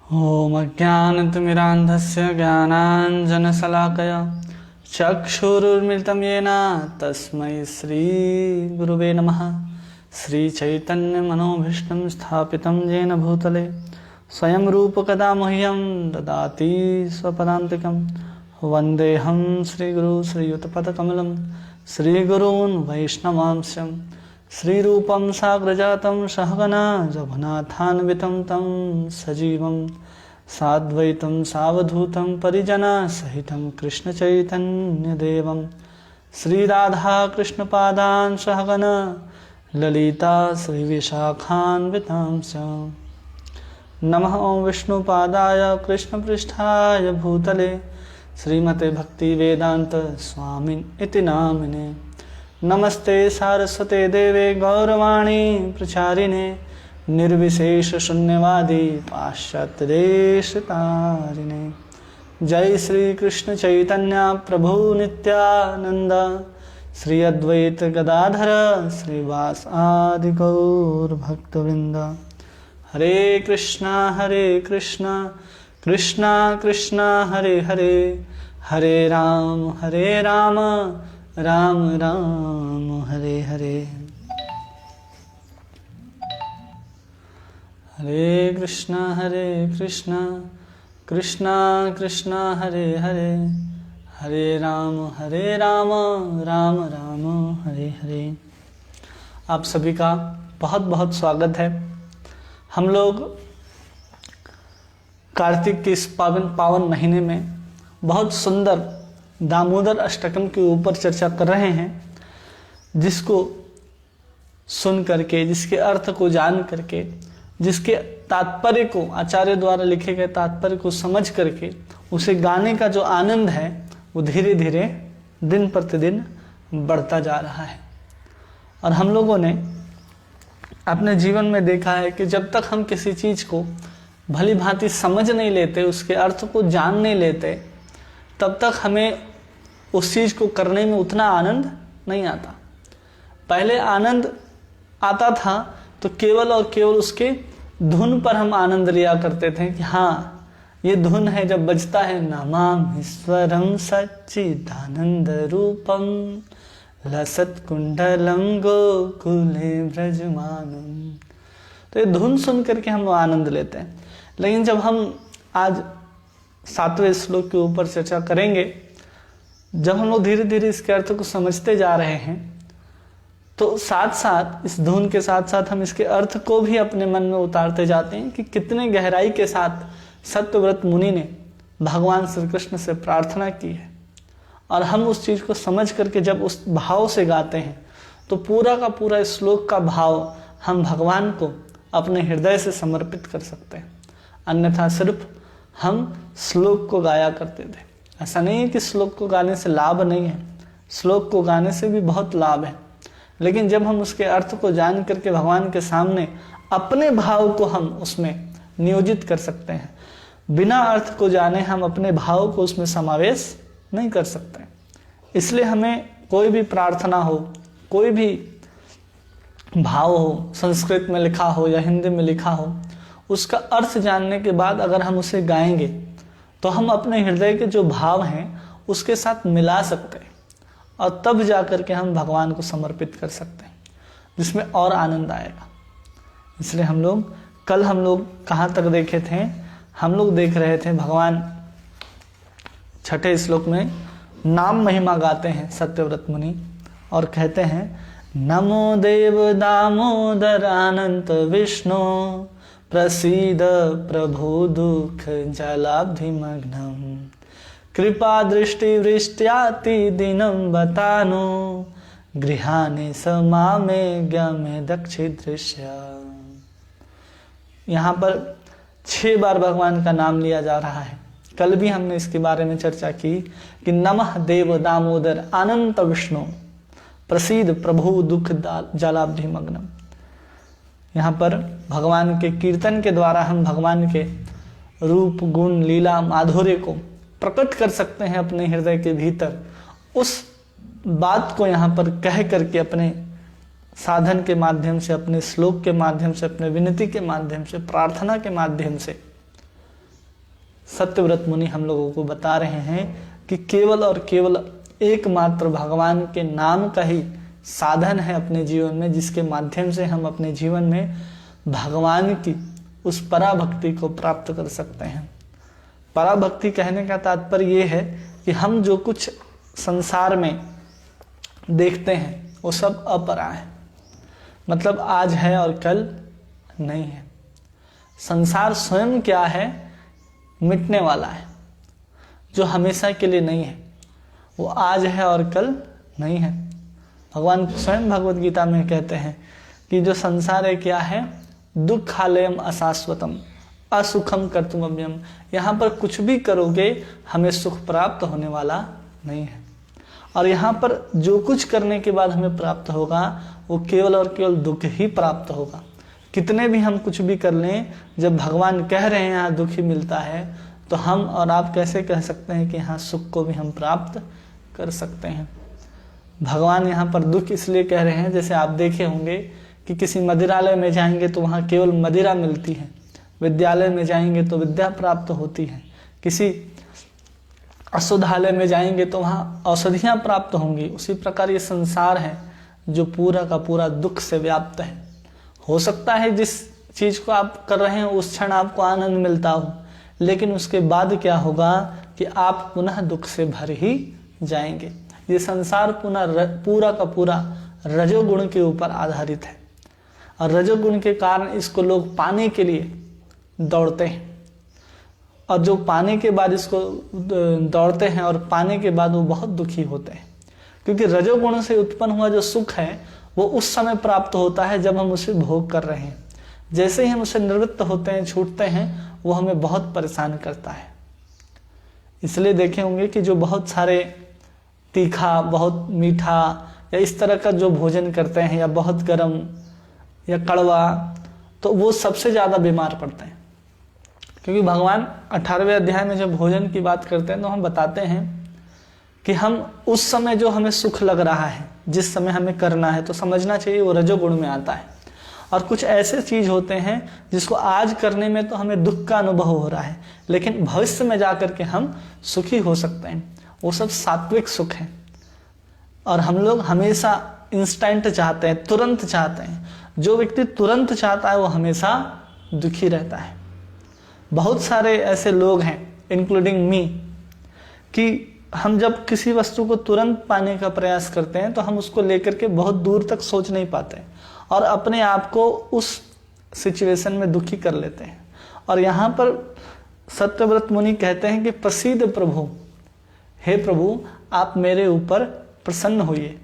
ॐ अज्ञानतिमिरान्धस्य ज्ञानाञ्जनशलाकया चक्षुरुन्मिलितं येन तस्मै श्रीगुरुवे नमः। श्रीचैतन्यमनोभीष्टं स्थापितं येन भूतले स्वयं रूपकदा मह्यं ददाति स्वपदान्तिकं। वन्देऽहं श्रीगुरु श्रीयुतपदकमलं श्रीगुरून् वैष्णवांशं श्रीरूपं साग्रजातं सहगना रघुनाथान्वितं तं सजीवं साद्वैतं सावधूतं परिजनसहितं कृष्णचैतन्यदेवं श्रीराधाकृष्णपादान् सहगना ललिता श्रीविशाखान्वितांश्च। नमः ॐ विष्णुपादाय कृष्णपृष्ठाय भूतले श्रीमते भक्तिवेदान्त स्वामिन् इति नामिने। नमस्ते सारस्वते देवे गौरवाणी प्रचारिणे निर्विशेष शून्यवादी पाश्चात्यदेशतारिणे। जय श्री कृष्ण चैतन्य प्रभु नित्यानंद श्री अद्वैत गदाधर श्रीवास आदि गौर भक्तवृंद। हरे कृष्णा कृष्णा कृष्णा हरे हरे, हरे राम राम राम हरे हरे। हरे कृष्णा कृष्णा कृष्णा हरे हरे, हरे राम राम राम हरे हरे। आप सभी का बहुत बहुत स्वागत है। हम लोग कार्तिक के इस पावन महीने में बहुत सुंदर दामोदर अष्टकम के ऊपर चर्चा कर रहे हैं, जिसको सुन करके, जिसके अर्थ को जान करके, जिसके तात्पर्य को आचार्य द्वारा लिखे गए तात्पर्य को समझ करके उसे गाने का जो आनंद है वो धीरे धीरे दिन प्रतिदिन बढ़ता जा रहा है। और हम लोगों ने अपने जीवन में देखा है कि जब तक हम किसी चीज़ को भली भांति समझ नहीं लेते, उसके अर्थ को जान नहीं लेते, तब तक हमें उस चीज़ को करने में उतना आनंद नहीं आता। पहले आनंद आता था तो केवल और केवल उसके धुन पर हम आनंद लिया करते थे कि हाँ ये धुन है, जब बजता है नमामीश्वरं सच्चिदानंद रूपम लसत कुंडलम गोकुले ब्रजमानम। तो ये धुन सुन करके हम आनंद लेते हैं। लेकिन जब हम आज 7वें श्लोक के ऊपर चर्चा करेंगे, जब हम लोग धीरे धीरे इसके अर्थ को समझते जा रहे हैं, तो साथ साथ इस धुन के साथ साथ हम इसके अर्थ को भी अपने मन में उतारते जाते हैं कि कितने गहराई के साथ सत्यव्रत मुनि ने भगवान श्री कृष्ण से प्रार्थना की है। और हम उस चीज़ को समझ करके जब उस भाव से गाते हैं तो पूरा का पूरा इस श्लोक का भाव हम भगवान को अपने हृदय से समर्पित कर सकते हैं। अन्यथा सिर्फ हम श्लोक को गाया करते थे। ऐसा नहीं है कि श्लोक को गाने से लाभ नहीं है, श्लोक को गाने से भी बहुत लाभ है। लेकिन जब हम उसके अर्थ को जान करके भगवान के सामने अपने भाव को हम उसमें नियोजित कर सकते हैं, बिना अर्थ को जाने हम अपने भाव को उसमें समावेश नहीं कर सकते। इसलिए हमें कोई भी प्रार्थना हो, कोई भी भाव हो, संस्कृत में लिखा हो या हिंदी में लिखा हो, उसका अर्थ जानने के बाद अगर हम उसे गाएंगे तो हम अपने हृदय के जो भाव हैं उसके साथ मिला सकते हैं, और तब जा कर के हम भगवान को समर्पित कर सकते हैं, जिसमें और आनंद आएगा। इसलिए हम लोग कहाँ तक देखे थे? हम लोग देख रहे थे भगवान 6ठे श्लोक में नाम महिमा गाते हैं सत्यव्रत मुनि और कहते हैं, नमो देव दामोदर अनंत विष्णु प्रसीद प्रभु दुख जलाब्धिमग्नम कृपा दृष्टि वृष्ट्याति दिनम बतानो गृहानि समामे ज्ञमे दक्षि दृश्य। यहाँ पर 6 बार भगवान का नाम लिया जा रहा है। कल भी हमने इसके बारे में चर्चा की कि नमः देव दामोदर अनंत विष्णु प्रसीद प्रभु दुख जलाब्धिमग्नम। यहाँ पर भगवान के कीर्तन के द्वारा हम भगवान के रूप गुण लीला माधुर्य को प्रकट कर सकते हैं अपने हृदय के भीतर। उस बात को यहाँ पर कह करके अपने साधन के माध्यम से, अपने श्लोक के माध्यम से, अपने विनती के माध्यम से, प्रार्थना के माध्यम से सत्यव्रत मुनि हम लोगों को बता रहे हैं कि केवल और केवल एकमात्र भगवान के नाम का ही साधन है अपने जीवन में, जिसके माध्यम से हम अपने जीवन में भगवान की उस पराभक्ति को प्राप्त कर सकते हैं। पराभक्ति कहने का तात्पर्य यह है कि हम जो कुछ संसार में देखते हैं वो सब अपरा है, मतलब आज है और कल नहीं है। संसार स्वयं क्या है, मिटने वाला है, जो हमेशा के लिए नहीं है, वो आज है और कल नहीं है। भगवान स्वयं भगवत गीता में कहते हैं कि जो संसार है क्या है, दुखालयम अशाश्वतम असुखम कर्तुमव्यम। यहाँ पर कुछ भी करोगे हमें सुख प्राप्त होने वाला नहीं है, और यहाँ पर जो कुछ करने के बाद हमें प्राप्त होगा वो केवल और केवल दुख ही प्राप्त होगा। कितने भी हम कुछ भी कर लें, जब भगवान कह रहे हैं यहाँ दुख ही मिलता है, तो हम और आप कैसे कह सकते हैं कि यहाँ सुख को भी हम प्राप्त कर सकते हैं। भगवान यहाँ पर दुख इसलिए कह रहे हैं, जैसे आप देखे होंगे कि किसी मदिरालय में जाएंगे तो वहाँ केवल मदिरा मिलती है, विद्यालय में जाएंगे तो विद्या प्राप्त होती है, किसी औषधालय में जाएंगे तो वहाँ औषधियाँ प्राप्त होंगी। उसी प्रकार ये संसार है जो पूरा का पूरा दुख से व्याप्त है। हो सकता है जिस चीज़ को आप कर रहे हैं उस क्षण आपको आनंद मिलता हो, लेकिन उसके बाद क्या होगा कि आप पुनः दुख से भर ही जाएंगे। ये संसार पूरा का पूरा रजोगुण के ऊपर आधारित है, और रजोगुण के कारण इसको लोग पाने के लिए दौड़ते हैं, और जो पाने के बाद इसको दौड़ते हैं और पाने के बाद वो बहुत दुखी होते हैं, क्योंकि रजोगुण से उत्पन्न हुआ जो सुख है वो उस समय प्राप्त होता है जब हम उसे भोग कर रहे हैं। जैसे ही हम उसे निवृत्त होते हैं, छूटते हैं, वो हमें बहुत परेशान करता है। इसलिए देखे होंगे कि जो बहुत सारे तीखा, बहुत मीठा या इस तरह का जो भोजन करते हैं, या बहुत गर्म या कड़वा, तो वो सबसे ज़्यादा बीमार पड़ते हैं। क्योंकि भगवान 18वें अध्याय में जब भोजन की बात करते हैं तो हम बताते हैं कि हम उस समय जो हमें सुख लग रहा है, जिस समय हमें करना है, तो समझना चाहिए वो रजोगुण में आता है। और कुछ ऐसे चीज़ होते हैं जिसको आज करने में तो हमें दुख का अनुभव हो रहा है, लेकिन भविष्य में जा कर के हम सुखी हो सकते हैं। वो सब सात्विक सुख है, और हम लोग हमेशा इंस्टेंट चाहते हैं, तुरंत चाहते हैं। जो व्यक्ति तुरंत चाहता है वो हमेशा दुखी रहता है। बहुत सारे ऐसे लोग हैं, इंक्लूडिंग मी, कि हम जब किसी वस्तु को तुरंत पाने का प्रयास करते हैं तो हम उसको लेकर के बहुत दूर तक सोच नहीं पाते और अपने आप को उस सिचुएशन में दुखी कर लेते हैं। और यहाँ पर सत्यव्रत मुनि कहते हैं कि प्रसीद प्रभु, हे प्रभु आप मेरे ऊपर प्रसन्न होइए।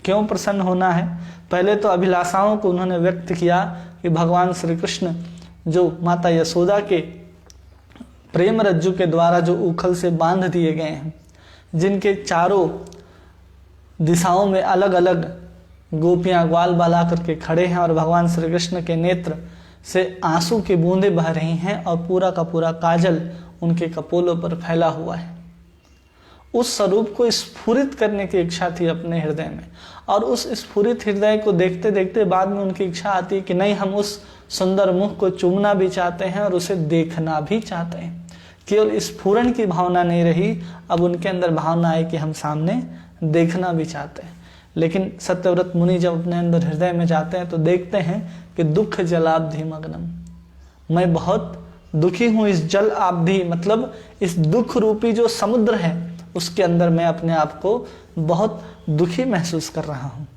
क्यों प्रसन्न होना है? पहले तो अभिलाषाओं को उन्होंने व्यक्त किया कि भगवान श्री कृष्ण जो माता यशोदा के प्रेम रज्जु के द्वारा जो उखल से बांध दिए गए हैं, जिनके चारों दिशाओं में अलग अलग गोपियां ग्वाल बाला करके खड़े हैं और भगवान श्री कृष्ण के नेत्र से आंसू की बूंदें बह रही हैं और पूरा का पूरा काजल उनके कपोलों पर फैला हुआ है, उस स्वरूप को स्फुरित करने की इच्छा थी अपने हृदय में। और उस स्फुरित हृदय को देखते देखते बाद में उनकी इच्छा आती है कि नहीं, हम उस सुंदर मुख को चूमना भी चाहते हैं और उसे देखना भी चाहते हैं। केवल स्फुरन की भावना नहीं रही, अब उनके अंदर भावना आई कि हम सामने देखना भी चाहते हैं। लेकिन सत्यव्रत मुनि जब अपने अंदर हृदय में जाते हैं तो देखते हैं कि दुख जलाब्धि मग्नम, मैं बहुत दुखी हूँ इस जल आब्धि, मतलब इस दुख रूपी जो समुद्र है उसके अंदर मैं अपने आप को बहुत दुखी महसूस कर रहा हूँ।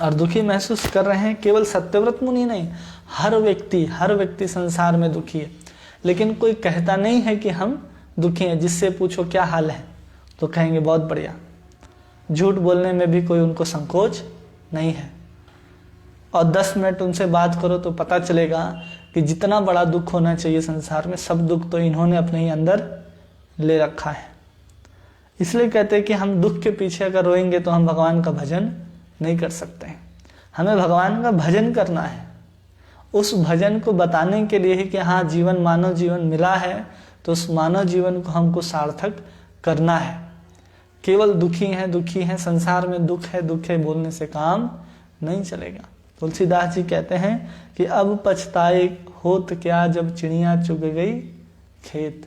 और दुखी महसूस कर रहे हैं केवल सत्यव्रत मुनि नहीं, हर व्यक्ति संसार में दुखी है। लेकिन कोई कहता नहीं है कि हम दुखी हैं। जिससे पूछो क्या हाल है तो कहेंगे बहुत बढ़िया। झूठ बोलने में भी कोई उनको संकोच नहीं है। और 10 मिनट उनसे बात करो तो पता चलेगा कि जितना बड़ा दुख होना चाहिए संसार में, सब दुख तो इन्होंने अपने ही अंदर ले रखा है। इसलिए कहते हैं कि हम दुख के पीछे अगर रोएंगे तो हम भगवान का भजन नहीं कर सकते हैं। हमें भगवान का भजन करना है। उस भजन को बताने के लिए ही कि हाँ जीवन, मानव जीवन मिला है, तो उस मानव जीवन को हमको सार्थक करना है। केवल दुखी हैं, संसार में दुख है बोलने से काम नहीं चलेगा। तुलसीदास जी कहते हैं कि अब पछताए होत क्या जब चिड़िया चुग गई खेत,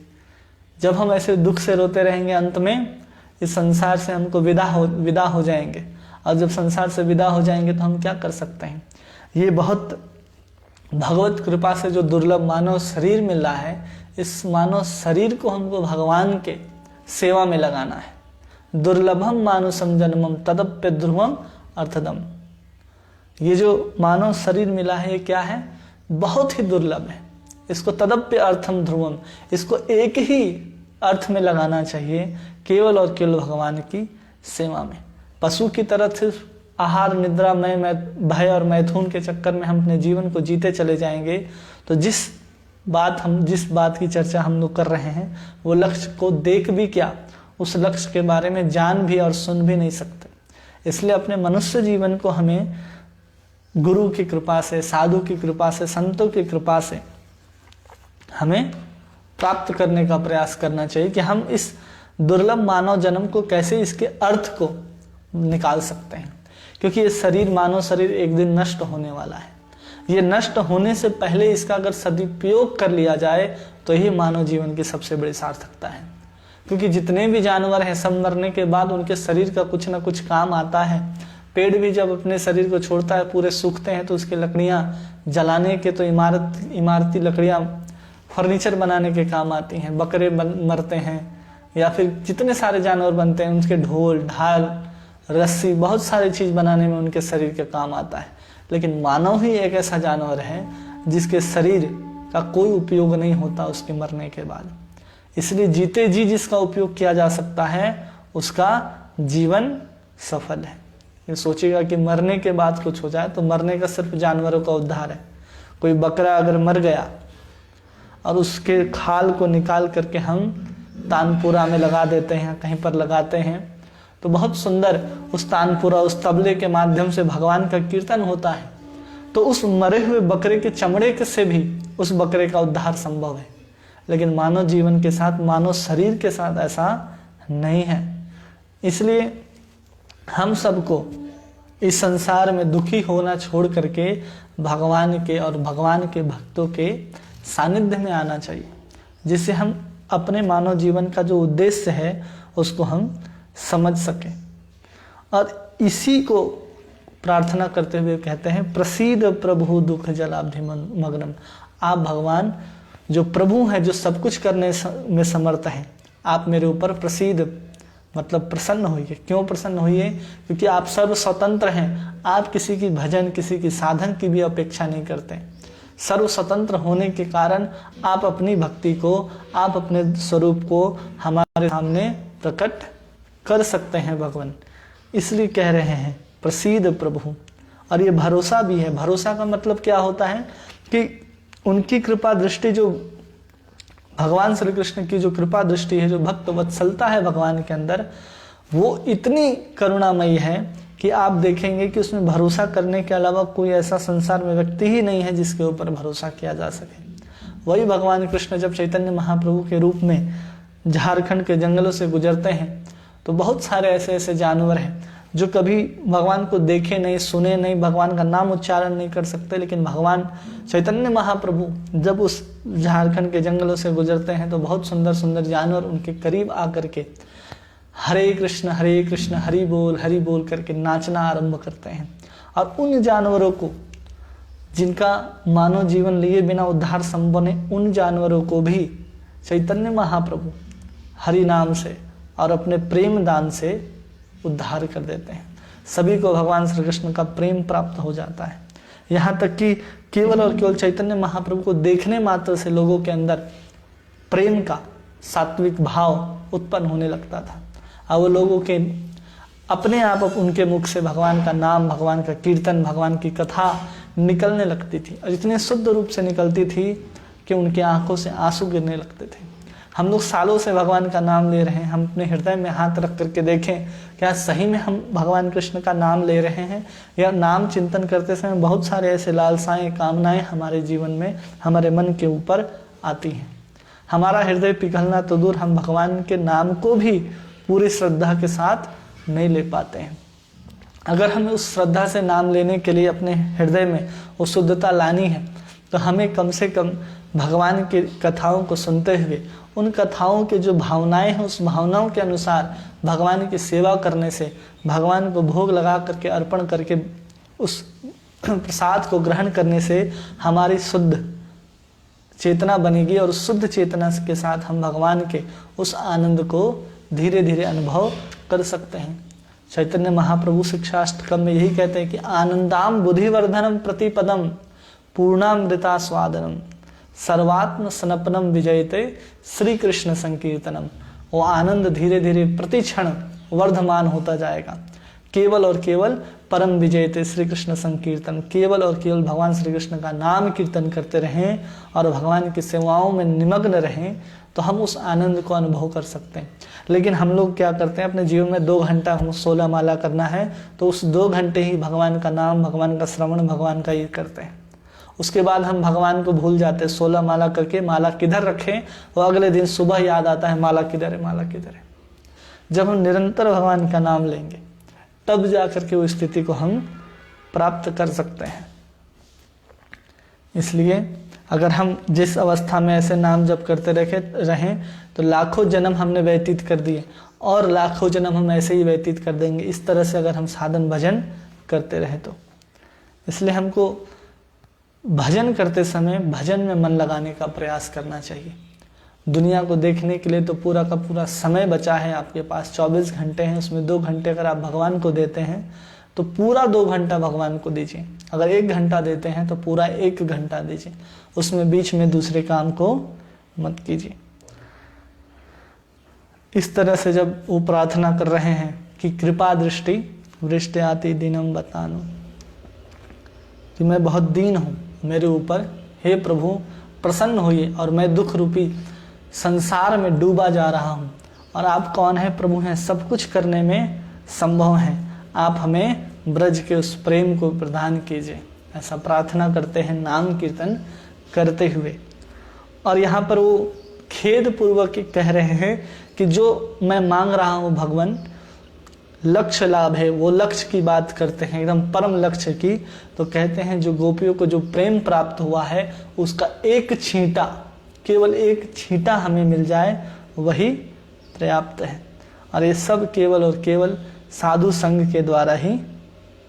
जब हम ऐसे दुख से रोते रहेंगे, अंत में इस संसार से हमको विदा हो जाएंगे। और जब संसार से विदा हो जाएंगे तो हम क्या कर सकते हैं? ये बहुत भगवत कृपा से जो दुर्लभ मानव शरीर मिल रहा है, इस मानव शरीर को हमको भगवान के सेवा में लगाना है। दुर्लभम मानुषम जन्मम तदप्य ध्रुवम अर्थदम। ये जो मानव शरीर मिला है, ये क्या है? बहुत ही दुर्लभ है। इसको तदप्य अर्थम ध्रुवम, इसको एक ही अर्थ में लगाना चाहिए, केवल और केवल भगवान की सेवा में। पशु की तरह सिर्फ आहार निद्रा में भय और मैथुन के चक्कर में हम अपने जीवन को जीते चले जाएंगे, तो जिस बात की चर्चा हम लोग कर रहे हैं, वो लक्ष्य को देख भी क्या, उस लक्ष्य के बारे में जान भी और सुन भी नहीं सकते। इसलिए अपने मनुष्य जीवन को हमें गुरु की कृपा से, साधु की कृपा से, संतों की कृपा से हमें प्राप्त करने का प्रयास करना चाहिए कि हम इस दुर्लभ मानव जन्म को कैसे, इसके अर्थ को निकाल सकते हैं। क्योंकि ये शरीर, मानव शरीर एक दिन नष्ट होने वाला है। ये नष्ट होने से पहले इसका अगर सदुपयोग कर लिया जाए तो यही मानव जीवन की सबसे बड़ी सार्थकता है। क्योंकि जितने भी जानवर हैं, सब मरने के बाद उनके शरीर का कुछ ना कुछ काम आता है। पेड़ भी जब अपने शरीर को छोड़ता है, पूरे सूखते हैं, तो उसकी लकड़ियाँ जलाने के, तो इमारती लकड़ियाँ फर्नीचर बनाने के काम आती हैं। बकरे मरते हैं, या फिर जितने सारे जानवर बनते हैं, उनके ढोल ढाल रस्सी, बहुत सारी चीज़ बनाने में उनके शरीर के काम आता है। लेकिन मानव ही एक ऐसा जानवर है जिसके शरीर का कोई उपयोग नहीं होता उसके मरने के बाद। इसलिए जीते जी जिसका उपयोग किया जा सकता है, उसका जीवन सफल है। ये सोचेगा कि मरने के बाद कुछ हो जाए, तो मरने का सिर्फ जानवरों का उद्धार है। कोई बकरा अगर मर गया और उसके खाल को निकाल करके हम तानपुरा में लगा देते हैं, कहीं पर लगाते हैं, तो बहुत सुंदर उस तानपुरा, उस तबले के माध्यम से भगवान का कीर्तन होता है। तो उस मरे हुए बकरे के चमड़े से भी उस बकरे का उद्धार संभव है। लेकिन मानव जीवन के साथ, मानव शरीर के साथ ऐसा नहीं है। इसलिए हम सबको इस संसार में दुखी होना छोड़ करके भगवान के और भगवान के भक्तों के सानिध्य में आना चाहिए, जिससे हम अपने मानव जीवन का जो उद्देश्य है उसको हम समझ सकें। और इसी को प्रार्थना करते हुए कहते हैं, प्रसीद प्रभु दुख जलाब्धि मग्नम। आप भगवान जो प्रभु हैं, जो सब कुछ करने में समर्थ हैं, आप मेरे ऊपर प्रसीद मतलब प्रसन्न होइए। क्यों प्रसन्न होइए? क्योंकि आप सर्व स्वतंत्र हैं। आप किसी की भजन, किसी की साधन की भी अपेक्षा नहीं करते। सर्व स्वतंत्र होने के कारण आप अपनी भक्ति को, आप अपने स्वरूप को हमारे सामने प्रकट कर सकते हैं भगवान। इसलिए कह रहे हैं प्रसीद प्रभु। और ये भरोसा भी है। भरोसा का मतलब क्या होता है कि उनकी कृपा दृष्टि, जो भगवान श्री कृष्ण की जो कृपा दृष्टि है, जो भक्त वत्सलता है भगवान के अंदर, वो इतनी करुणामयी है कि आप देखेंगे कि उसमें भरोसा करने के अलावा कोई ऐसा संसार में व्यक्ति ही नहीं है जिसके ऊपर भरोसा किया जा सके। वही भगवान कृष्ण जब चैतन्य महाप्रभु के रूप में झारखंड के जंगलों से गुजरते हैं, तो बहुत सारे ऐसे ऐसे जानवर हैं जो कभी भगवान को देखे नहीं, सुने नहीं, भगवान का नाम उच्चारण नहीं कर सकते। लेकिन भगवान चैतन्य महाप्रभु जब उस झारखंड के जंगलों से गुजरते हैं, तो बहुत सुंदर सुंदर जानवर उनके करीब आकर के हरे कृष्ण हरि बोल करके नाचना आरंभ करते हैं। और उन जानवरों को, जिनका मानव जीवन लिए बिना उद्धार संभव है, उन जानवरों को भी चैतन्य महाप्रभु हरि नाम से और अपने प्रेम दान से उद्धार कर देते हैं। सभी को भगवान श्री कृष्ण का प्रेम प्राप्त हो जाता है। यहाँ तक कि केवल और केवल चैतन्य महाप्रभु को देखने मात्र से लोगों के अंदर प्रेम का सात्विक भाव उत्पन्न होने लगता था। और वो लोगों के अपने आप उनके मुख से भगवान का नाम, भगवान का कीर्तन, भगवान की कथा निकलने लगती थी। और इतने शुद्ध रूप से निकलती थी कि उनकी आंखों से आंसू गिरने लगते थे। हम लोग सालों से भगवान का नाम ले रहे हैं, हम अपने हृदय में हाथ रख करके देखें क्या सही में हम भगवान कृष्ण का नाम ले रहे हैं, या नाम चिंतन करते समय बहुत सारे ऐसे लालसाएं, कामनाएं हमारे जीवन में, हमारे मन के ऊपर आती हैं। हमारा हृदय पिघलना तो दूर, हम भगवान के नाम को भी पूरी श्रद्धा के साथ नहीं ले पाते हैं। अगर हमें उस श्रद्धा से नाम लेने के लिए अपने हृदय में वो शुद्धता लानी है, तो हमें कम से कम भगवान की कथाओं को सुनते हुए उन कथाओं के जो भावनाएं हैं उस भावनाओं के अनुसार भगवान की सेवा करने से, भगवान को भोग लगा करके अर्पण करके उस प्रसाद को ग्रहण करने से हमारी शुद्ध चेतना बनेगी और उस शुद्ध चेतना के साथ हम भगवान के उस आनंद को धीरे धीरे अनुभव कर सकते हैं। चैतन्य महाप्रभु शिक्षाष्टकम में यही कहते हैं कि आनंदाम बुद्धिवर्धनम प्रतिपदम पूर्णामृता स्वादनम सर्वात्म सनपनम विजयते श्री कृष्ण संकीर्तनम। वो आनंद धीरे धीरे प्रति क्षण वर्धमान होता जाएगा। केवल और केवल परम विजयते श्री कृष्ण संकीर्तन, केवल और केवल भगवान श्री कृष्ण का नाम कीर्तन करते रहें और भगवान की सेवाओं में निमग्न रहें तो हम उस आनंद को अनुभव कर सकते हैं। लेकिन हम लोग क्या करते हैं, अपने जीवन में 2 घंटा हम 16 माला करना है तो उस 2 घंटे ही भगवान का नाम, भगवान का श्रवण, भगवान का ये करते हैं। उसके बाद हम भगवान को भूल जाते हैं। 16 माला करके माला किधर रखें, वो अगले दिन सुबह याद आता है माला किधर है, माला किधर है। जब हम निरंतर भगवान का नाम लेंगे तब जाकर के वो स्थिति को हम प्राप्त कर सकते हैं। इसलिए अगर हम जिस अवस्था में ऐसे नाम जप करते रहें तो लाखों जन्म हमने व्यतीत कर दिए और लाखों जन्म हम ऐसे ही व्यतीत कर देंगे, इस तरह से अगर हम साधन भजन करते रहें तो। इसलिए हमको भजन करते समय भजन में मन लगाने का प्रयास करना चाहिए। दुनिया को देखने के लिए तो पूरा का पूरा समय बचा है आपके पास, 24 घंटे हैं, उसमें 2 घंटे अगर आप भगवान को देते हैं तो पूरा 2 घंटा भगवान को दीजिए। अगर 1 घंटा देते हैं तो पूरा 1 घंटा दीजिए, उसमें बीच में दूसरे काम को मत कीजिए। इस तरह से जब वो प्रार्थना कर रहे हैं कि कृपा दृष्टि वृष्टि आती दीनम बतानो, कि मैं बहुत दीन हूँ मेरे ऊपर, हे प्रभु प्रसन्न होइए और मैं दुख रूपी संसार में डूबा जा रहा हूँ और आप कौन है, प्रभु हैं, सब कुछ करने में संभव हैं, आप हमें ब्रज के उस प्रेम को प्रदान कीजिए। ऐसा प्रार्थना करते हैं नाम कीर्तन करते हुए। और यहाँ पर वो खेद पूर्वक कह रहे हैं कि जो मैं मांग रहा हूँ भगवान लक्ष्य लाभ है, वो लक्ष्य की बात करते हैं, एकदम परम लक्ष्य की। तो कहते हैं जो गोपियों को जो प्रेम प्राप्त हुआ है उसका एक छींटा, केवल एक छींटा हमें मिल जाए वही पर्याप्त है। और ये सब केवल और केवल साधु संग के द्वारा ही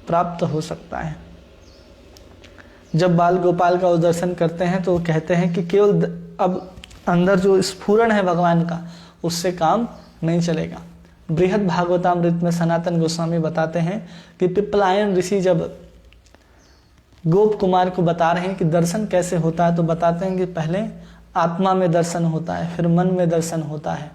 प्राप्त हो सकता है। जब बाल गोपाल का दर्शन करते हैं तो कहते हैं कि केवल अब अंदर जो स्फुरण है भगवान का उससे काम नहीं चलेगा। बृहद भागवतामृत में सनातन गोस्वामी बताते हैं कि पिपलायन ऋषि जब गोप कुमार को बता रहे हैं कि दर्शन कैसे होता है तो बताते हैं कि पहले आत्मा में दर्शन होता है, फिर मन में दर्शन होता है,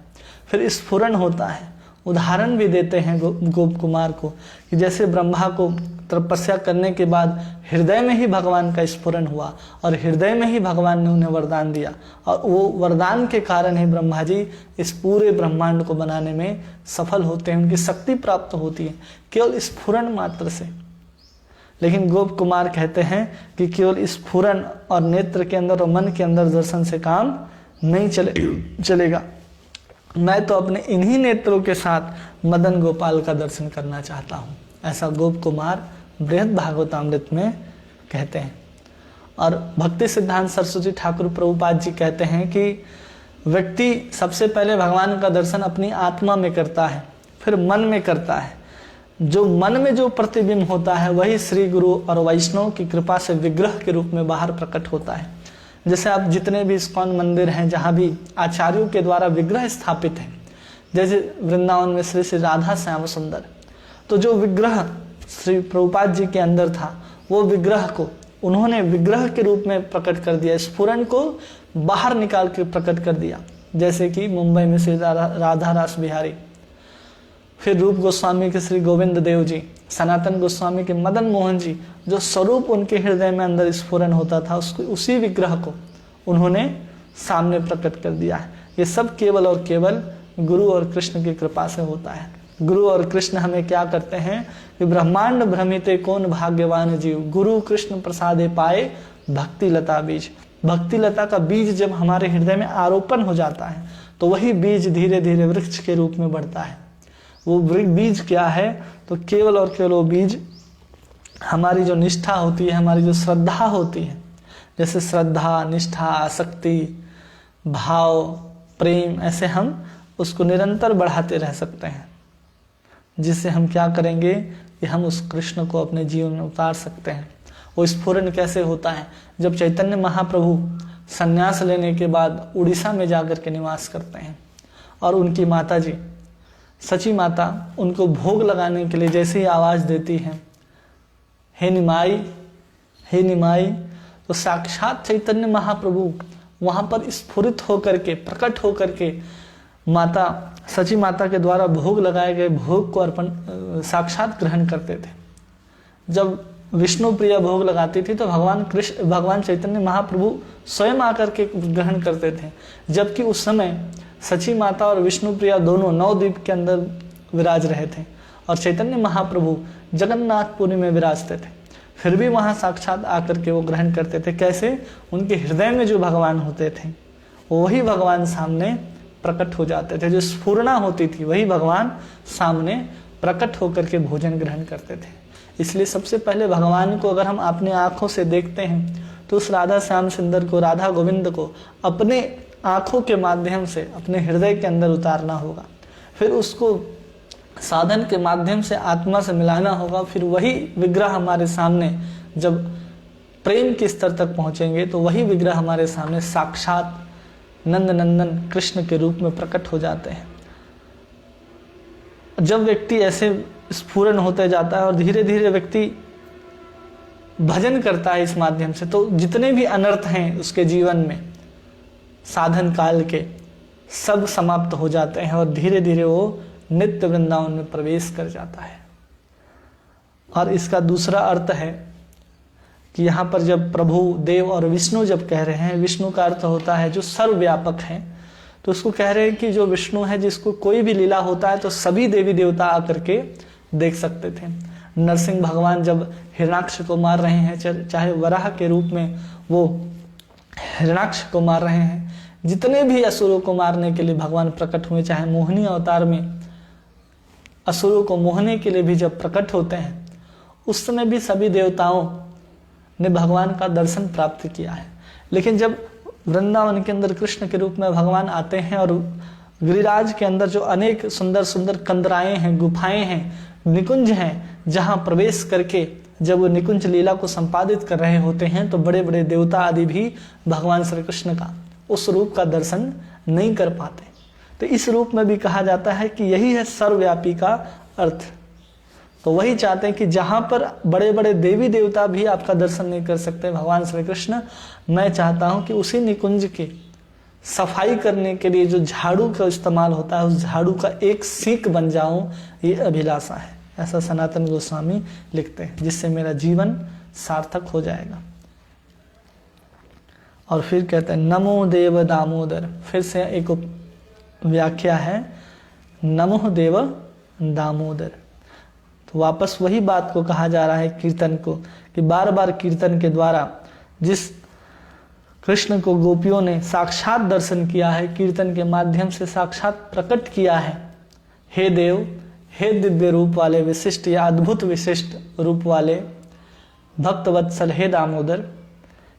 फिर स्फुरण होता है। उदाहरण भी देते हैं गोप कुमार को कि जैसे ब्रह्मा को तपस्या करने के बाद हृदय में ही भगवान का स्फुरण हुआ और हृदय में ही भगवान ने उन्हें वरदान दिया और वो वरदान के कारण ही ब्रह्मा जी इस पूरे ब्रह्मांड को बनाने में सफल होते हैं, उनकी शक्ति प्राप्त होती है केवल स्फुरण मात्र से। लेकिन गोप कुमार कहते हैं कि केवल स्फुरण और नेत्र के अंदर और मन के अंदर दर्शन से काम नहीं चलेगा। मैं तो अपने इन्हीं नेत्रों के साथ मदन गोपाल का दर्शन करना चाहता हूँ, ऐसा गोप कुमार बृहद भागवतामृत में कहते हैं। और भक्ति सिद्धांत सरस्वती ठाकुर प्रभुपाद जी कहते हैं कि व्यक्ति सबसे पहले भगवान का दर्शन अपनी आत्मा में करता है, फिर मन में करता है। जो मन में जो प्रतिबिंब होता है वही श्री गुरु और वैष्णव की कृपा से विग्रह के रूप में बाहर प्रकट होता है। जैसे आप जितने भी इस्कॉन मंदिर हैं जहाँ भी आचार्यों के द्वारा विग्रह स्थापित हैं, जैसे वृंदावन में श्री श्री राधा श्याम सुंदर, तो जो विग्रह श्री प्रभुपाद जी के अंदर था वो विग्रह को उन्होंने विग्रह के रूप में प्रकट कर दिया, स्फुरण को बाहर निकाल के प्रकट कर दिया। जैसे कि मुंबई में श्री राधा रास बिहारी, फिर रूप गोस्वामी के श्री गोविंद देव जी, सनातन गोस्वामी के मदन मोहन जी, जो स्वरूप उनके हृदय में अंदर स्फुरण होता था उसको उसी विग्रह को उन्होंने सामने प्रकट कर दिया है। ये सब केवल और केवल गुरु और कृष्ण की कृपा से होता है। गुरु और कृष्ण हमें क्या करते हैं कि ब्रह्मांड भ्रमिते कौन भाग्यवान जीव, गुरु कृष्ण प्रसादे पाए भक्ति लता बीज। भक्ति लता का बीज जब हमारे हृदय में आरोपण हो जाता है तो वही बीज धीरे धीरे वृक्ष के रूप में बढ़ता है। वो बीज क्या है तो केवल और केवल वो बीज हमारी जो निष्ठा होती है, हमारी जो श्रद्धा होती है, जैसे श्रद्धा, निष्ठा, आसक्ति, भाव, प्रेम, ऐसे हम उसको निरंतर बढ़ाते रह सकते हैं, जिससे हम क्या करेंगे कि हम उस कृष्ण को अपने जीवन में उतार सकते हैं। वो स्फुरन कैसे होता है? जब चैतन्य महाप्रभु संन्यास लेने के बाद उड़ीसा में जाकर के निवास करते हैं और उनकी माता जी सची माता उनको भोग लगाने के लिए जैसे ही आवाज़ देती हैं, हे निमाई, हे निमाई, तो साक्षात चैतन्य महाप्रभु वहाँ पर स्फुरित होकर के, प्रकट होकर के माता सची माता के द्वारा भोग लगाए गए भोग को अर्पण साक्षात ग्रहण करते थे। जब विष्णु प्रिया भोग लगाती थी तो भगवान चैतन्य महाप्रभु स्वयं आकर के ग्रहण करते थे, जबकि उस समय सची माता और विष्णु प्रिया दोनों नवद्वीप के अंदर विराज रहे थे और चैतन्य महाप्रभु जगन्नाथपुरी में विराजते थे, फिर भी वहाँ साक्षात आकर के वो ग्रहण करते थे। कैसे? उनके हृदय में जो भगवान होते थे वही भगवान सामने प्रकट हो जाते थे, जो स्फुरना होती थी वही भगवान सामने प्रकट होकर के भोजन ग्रहण करते थे। इसलिए सबसे पहले भगवान को अगर हम अपने आँखों से देखते हैं तो उस राधा श्याम सुंदर को, राधा गोविंद को अपने आँखों के माध्यम से अपने हृदय के अंदर उतारना होगा, फिर उसको साधन के माध्यम से आत्मा से मिलाना होगा, फिर वही विग्रह हमारे सामने जब प्रेम के स्तर तक पहुँचेंगे तो वही विग्रह हमारे सामने साक्षात नंद नंदन कृष्ण के रूप में प्रकट हो जाते हैं। जब व्यक्ति ऐसे स्फुरन होते जाता है और धीरे धीरे व्यक्ति भजन करता है इस माध्यम से, तो जितने भी अनर्थ हैं उसके जीवन में साधन काल के, सब समाप्त हो जाते हैं और धीरे धीरे वो नित्य वृंदावन में प्रवेश कर जाता है। और इसका दूसरा अर्थ है कि यहाँ पर जब प्रभु, देव और विष्णु जब कह रहे हैं, विष्णु का अर्थ होता है जो सर्वव्यापक है, तो उसको कह रहे हैं कि जो विष्णु है जिसको कोई भी लीला होता है तो सभी देवी देवता आकर के देख सकते थे। नरसिंह भगवान जब हिरणाक्ष को मार रहे हैं, चाहे वराह के रूप में वो हिरणाक्ष को मार रहे हैं, जितने भी असुरों को मारने के लिए भगवान प्रकट हुए, चाहे मोहिनी अवतार में असुरों को मोहने के लिए भी जब प्रकट होते हैं, उस समय भी सभी देवताओं ने भगवान का दर्शन प्राप्त किया है। लेकिन जब वृंदावन के अंदर कृष्ण के रूप में भगवान आते हैं और गिरिराज के अंदर जो अनेक सुंदर सुंदर कंदराएं हैं, गुफाएं हैं, निकुंज हैं, जहां प्रवेश करके जब वो निकुंज लीला को संपादित कर रहे होते हैं तो बड़े बड़े देवता आदि भी भगवान श्री कृष्ण का उस रूप का दर्शन नहीं कर पाते। तो इस रूप में भी कहा जाता है कि यही है सर्वव्यापी का अर्थ। तो वही चाहते हैं कि जहां पर बड़े बड़े देवी देवता भी आपका दर्शन नहीं कर सकते भगवान श्री कृष्ण, मैं चाहता हूं कि उसी निकुंज के सफाई करने के लिए जो झाड़ू का इस्तेमाल होता है, उस झाड़ू का एक सीख बन जाऊं, ये अभिलाषा है। ऐसा सनातन गोस्वामी लिखते हैं, जिससे मेरा जीवन सार्थक हो जाएगा। और फिर कहते हैं नमो देव दामोदर, फिर से एक व्याख्या है नमो देव दामोदर। तो वापस वही बात को कहा जा रहा है कीर्तन को, कि बार बार कीर्तन के द्वारा जिस कृष्ण को गोपियों ने साक्षात दर्शन किया है, कीर्तन के माध्यम से साक्षात प्रकट किया है, हे देव, हे दिव्य रूप वाले, विशिष्ट या अद्भुत विशिष्ट रूप वाले भक्त वत्सल, हे दामोदर,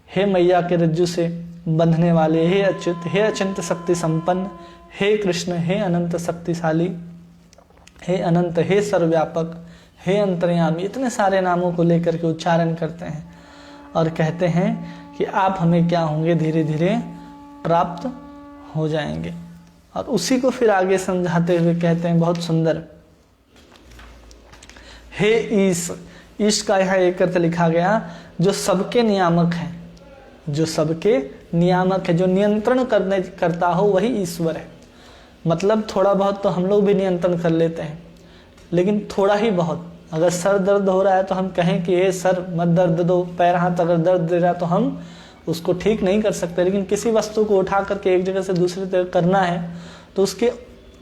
हे मैया के रज्जु से बंधने वाले, हे अच्युत, हे अचिंत शक्ति संपन्न, हे कृष्ण, हे अनंत शक्तिशाली, हे अनंत, हे सर्वव्यापक, हे अंतर्यामी, इतने सारे नामों को लेकर के उच्चारण करते हैं और कहते हैं कि आप हमें क्या होंगे, धीरे धीरे प्राप्त हो जाएंगे। और उसी को फिर आगे समझाते हुए कहते हैं बहुत सुंदर, हे ईश, ईश का यहाँ एक अर्थ लिखा गया जो सबके नियामक है, जो सबके नियामक है, जो नियंत्रण करता हो वही ईश्वर है। मतलब थोड़ा बहुत तो हम लोग भी नियंत्रण कर लेते हैं, लेकिन थोड़ा ही बहुत। अगर सर दर्द हो रहा है तो हम कहें कि ये सर मत दर्द दो, पैर हाथ अगर दर्द दे रहा है तो हम उसको ठीक नहीं कर सकते। लेकिन किसी वस्तु को उठा करके एक जगह से दूसरी जगह करना है तो उसके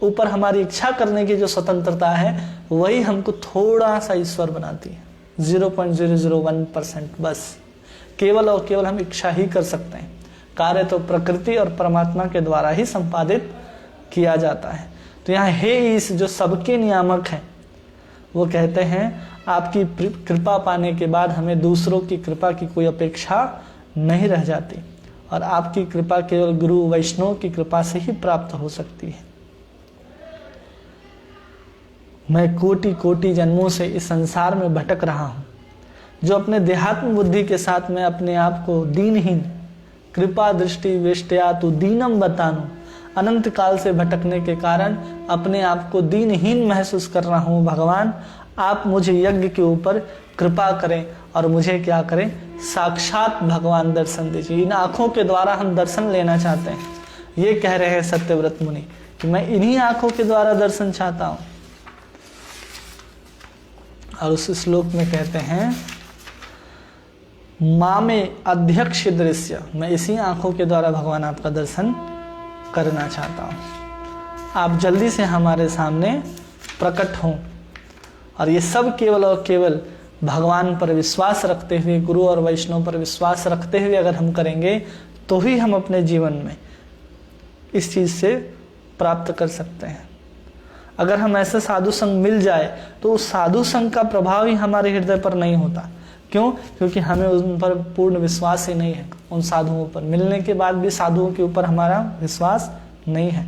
ऊपर हमारी इच्छा करने की जो स्वतंत्रता है वही हमको थोड़ा सा ईश्वर बनाती है, 0.001% बस। केवल और केवल हम इच्छा ही कर सकते हैं, कार्य तो प्रकृति और परमात्मा के द्वारा ही संपादित किया जाता है। तो यहाँ हे ईश जो सबके नियामक हैं, वो कहते हैं आपकी कृपा पाने के बाद हमें दूसरों की कृपा की कोई अपेक्षा नहीं रह जाती और आपकी कृपा केवल गुरु वैष्णव की कृपा से ही प्राप्त हो सकती है। मैं कोटि कोटि जन्मों से इस संसार में भटक रहा हूँ, जो अपने देहात्म बुद्धि के साथ मैं अपने आप को दीनहीन, कृपा दृष्टि वेष्टया तु दीनम बतानु, अनंत काल से भटकने के कारण अपने आप को दीनहीन महसूस कर रहा हूँ। भगवान आप मुझे यज्ञ के ऊपर कृपा करें और मुझे क्या करें, साक्षात भगवान दर्शन दीजिए। इन आँखों के द्वारा हम दर्शन लेना चाहते हैं। ये कह रहे हैं सत्यव्रत मुनि कि मैं इन्हीं आँखों के द्वारा दर्शन चाहता हूँ। और उस श्लोक में कहते हैं माँ में अध्यक्ष दृश्य, मैं इसी आँखों के द्वारा भगवान आपका दर्शन करना चाहता हूँ। आप जल्दी से हमारे सामने प्रकट हों। और ये सब केवल और केवल भगवान पर विश्वास रखते हुए, गुरु और वैष्णव पर विश्वास रखते हुए अगर हम करेंगे तो ही हम अपने जीवन में इस चीज़ से प्राप्त कर सकते हैं। अगर हम ऐसे साधु संग मिल जाए तो उस साधु संग का प्रभाव ही हमारे हृदय पर नहीं होता। क्यों? क्योंकि हमें उन पर पूर्ण विश्वास ही नहीं है। उन साधुओं पर मिलने के बाद भी साधुओं के ऊपर हमारा विश्वास नहीं है।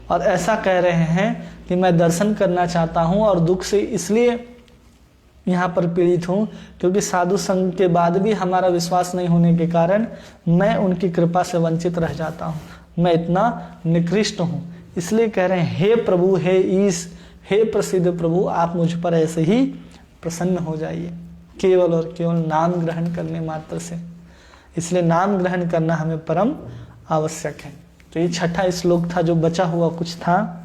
और ऐसा कह रहे हैं कि मैं दर्शन करना चाहता हूँ और दुख से इसलिए यहाँ पर पीड़ित हूँ क्योंकि साधु संग के बाद भी हमारा विश्वास नहीं होने के कारण मैं उनकी कृपा से वंचित रह जाता हूँ। मैं इतना निकृष्ट हूँ। इसलिए कह रहे हैं हे प्रभु, हे ईश, हे प्रसिद्ध प्रभु, आप मुझ पर ऐसे ही प्रसन्न हो जाइए, केवल और केवल नाम ग्रहण करने मात्र से। इसलिए नाम ग्रहण करना हमें परम आवश्यक है। तो ये छठा श्लोक था, जो बचा हुआ कुछ था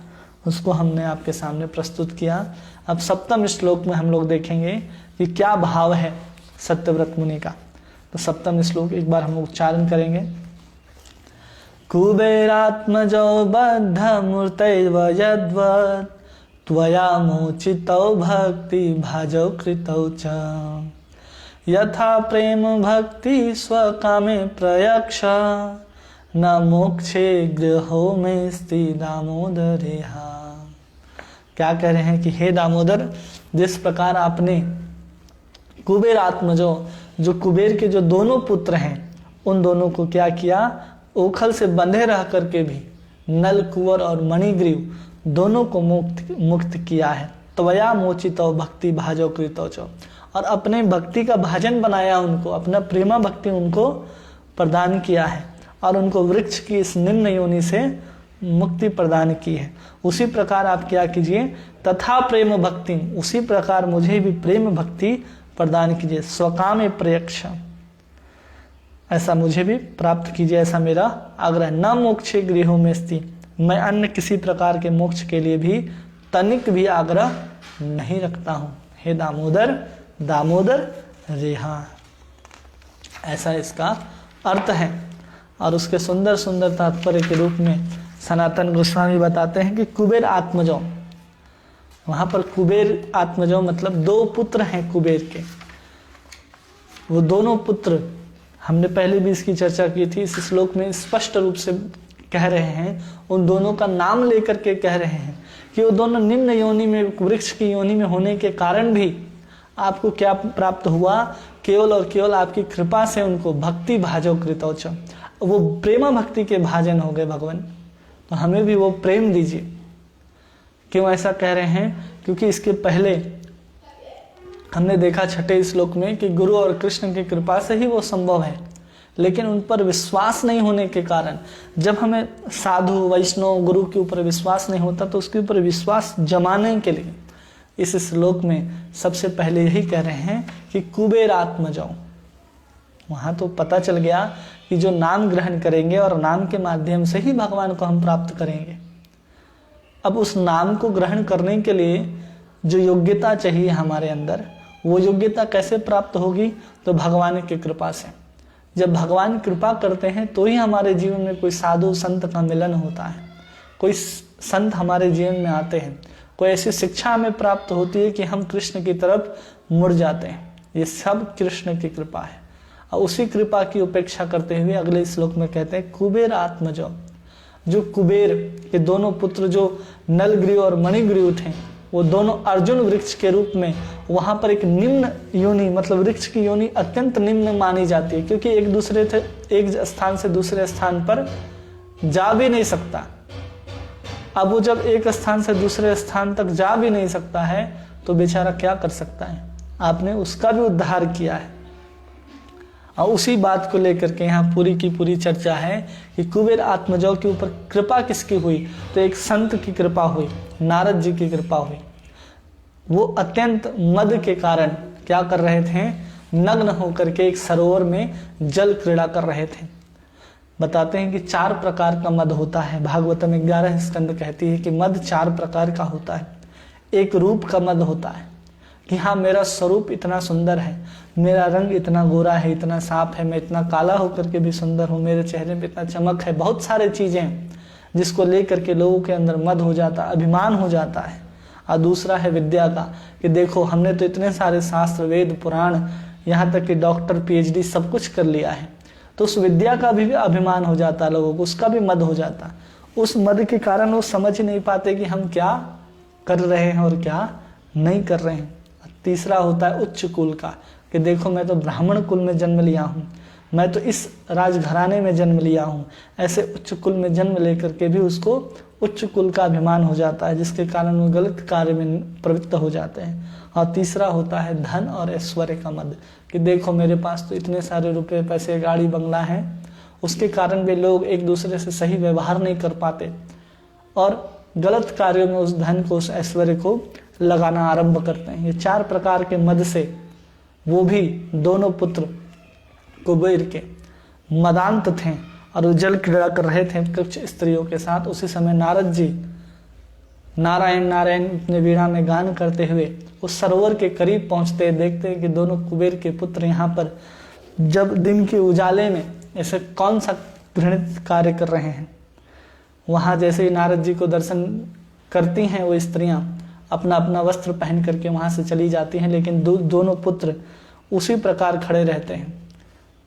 उसको हमने आपके सामने प्रस्तुत किया। अब सप्तम श्लोक में हम लोग देखेंगे कि क्या भाव है सत्यव्रत मुनि का। तो सप्तम श्लोक एक बार हम उच्चारण करेंगे। कुबेरात्मजो बद्ध मूर्तैव यद्वत् त्वया मोचितौ भक्ति भाजौ कृतौ च यथा प्रेम भक्ति स्वकामे प्रयक्ष न मोक्षे गृहो में स्ति दामोदरेहा। क्या कह रहे हैं कि हे दामोदर, जिस प्रकार आपने कुबेर आत्मजो, जो कुबेर के जो दोनों पुत्र हैं, उन दोनों को क्या किया, ओखल से बंधे रह करके भी नल, कुंवर और मणिग्रीव दोनों को मुक्त किया है। त्वया मोचितो भक्ति भाजो कृतो चो, और अपने भक्ति का भाजन बनाया, उनको अपना प्रेमा भक्ति उनको प्रदान किया है और उनको वृक्ष की इस निम्न योनि से मुक्ति प्रदान की है। उसी प्रकार आप क्या कीजिए, तथा प्रेम भक्ति, उसी प्रकार मुझे भी प्रेम भक्ति प्रदान कीजिए। स्वकामे प्रयक्ष, ऐसा मुझे भी प्राप्त कीजिए, ऐसा मेरा आग्रह। न मोक्षे गृहों में स्थिति, मैं अन्य किसी प्रकार के मोक्ष के लिए भी तनिक भी आग्रह नहीं रखता हूँ। हे दामोदर, दामोदर रेहा, ऐसा इसका अर्थ है। और उसके सुंदर सुंदर तात्पर्य के रूप में सनातन गोस्वामी बताते हैं कि कुबेर आत्मजो, वहां पर कुबेर आत्मजो मतलब दो पुत्र हैं कुबेर के। वो दोनों पुत्र, हमने पहले भी इसकी चर्चा की थी, इस श्लोक में स्पष्ट रूप से कह रहे हैं, उन दोनों का नाम लेकर के कह रहे हैं कि वो दोनों निम्न योनि में, वृक्ष की योनि में होने के कारण भी आपको क्या प्राप्त हुआ, केवल और केवल आपकी कृपा से उनको भक्ति भाजो कृतौच, वो प्रेमा भक्ति के भाजन हो गए भगवान। तो हमें भी वो प्रेम दीजिए। क्यों ऐसा कह रहे हैं? क्योंकि इसके पहले हमने देखा छठे श्लोक में कि गुरु और कृष्ण की कृपा से ही वो संभव है, लेकिन उन पर विश्वास नहीं होने के कारण, जब हमें साधु वैष्णव गुरु के ऊपर विश्वास नहीं होता तो उसके ऊपर विश्वास जमाने के लिए इस श्लोक में सबसे पहले यही कह रहे हैं कि कुबेर आत्मजो। वहां तो पता चल गया कि जो नाम ग्रहण करेंगे और नाम के माध्यम से ही भगवान को हम प्राप्त करेंगे। अब उस नाम को ग्रहण करने के लिए जो योग्यता चाहिए हमारे अंदर, वो योग्यता कैसे प्राप्त होगी? तो भगवान की कृपा से। जब भगवान कृपा करते हैं तो ही हमारे जीवन में कोई साधु संत का मिलन होता है, कोई संत हमारे जीवन में आते हैं, कोई ऐसी शिक्षा हमें प्राप्त होती है कि हम कृष्ण की तरफ मुड़ जाते हैं। ये सब कृष्ण की कृपा है। और उसी कृपा की उपेक्षा करते हुए अगले श्लोक में कहते हैं कुबेर आत्मजो, जो कुबेर के दोनों पुत्र जो नलग्रीव और मणिग्रीव थे, वो दोनों अर्जुन वृक्ष के रूप में वहाँ पर एक निम्न योनि, मतलब वृक्ष की योनि अत्यंत निम्न मानी जाती है, क्योंकि एक स्थान से दूसरे स्थान पर जा भी नहीं सकता। अब वो जब एक स्थान से दूसरे स्थान तक जा भी नहीं सकता है तो बेचारा क्या कर सकता है? आपने उसका भी उद्धार किया है। और उसी बात को लेकर के यहाँ पूरी की पूरी चर्चा है कि कुबेर आत्मजों के ऊपर कृपा किसकी हुई? तो एक संत की कृपा हुई, नारद जी की कृपा हुई। वो अत्यंत मद के कारण क्या कर रहे थे? नग्न होकर के एक सरोवर में जल क्रीड़ा कर रहे थे। बताते हैं कि 4 प्रकार का मद होता है। भागवतम 11 स्कंद कहती है कि मद 4 प्रकार का होता है। एक रूप का मद होता है कि हाँ, मेरा स्वरूप इतना सुंदर है, मेरा रंग इतना गोरा है, इतना साफ है, मैं इतना काला होकर के भी सुंदर हूँ, मेरे चेहरे पे इतना चमक है। बहुत सारे चीजें हैं जिसको लेकर के लोगों के अंदर मद हो जाता, अभिमान हो जाता है। और दूसरा है विद्या का कि देखो हमने तो इतने सारे शास्त्र, वेद, पुराण, यहाँ तक कि डॉक्टर, PhD सब कुछ कर लिया है। तो उस विद्या का भी अभिमान हो जाता लोगों को, उसका भी मद हो जाता। उस मद के कारण वो समझ नहीं पाते कि हम क्या कर रहे हैं और क्या नहीं कर रहे हैं। तीसरा होता है उच्च कुल का कि देखो मैं तो ब्राह्मण कुल में जन्म लिया हूँ, मैं तो इस राजघराने में जन्म लिया हूँ। ऐसे उच्च कुल में जन्म लेकर के भी उसको उच्च कुल का अभिमान हो जाता है, जिसके कारण वो गलत कार्य में प्रवृत्त हो जाते हैं। और तीसरा होता है धन और ऐश्वर्य का मद कि देखो मेरे पास तो इतने सारे रुपए, पैसे, गाड़ी, बंगला है, उसके कारण भी लोग एक दूसरे से सही व्यवहार नहीं कर पाते और गलत कार्यों में उस धन को, उस ऐश्वर्य को लगाना आरंभ करते हैं। ये 4 प्रकार के मद से वो भी दोनों पुत्र कुबेर के मदांत थे और वो जल क्रीड़ा कर रहे थे कुछ स्त्रियों के साथ। उसी समय नारद जी नारायण नारायण अपने वीणा में गान करते हुए उस सरोवर के करीब पहुंचते, देखते हैं कि दोनों कुबेर के पुत्र यहाँ पर जब दिन के उजाले में ऐसे कौन सा घृणित कार्य कर रहे हैं। वहाँ जैसे ही नारद जी को दर्शन करती हैं वो स्त्रियां अपना अपना वस्त्र पहन करके वहाँ से चली जाती हैं, लेकिन दोनों पुत्र उसी प्रकार खड़े रहते हैं,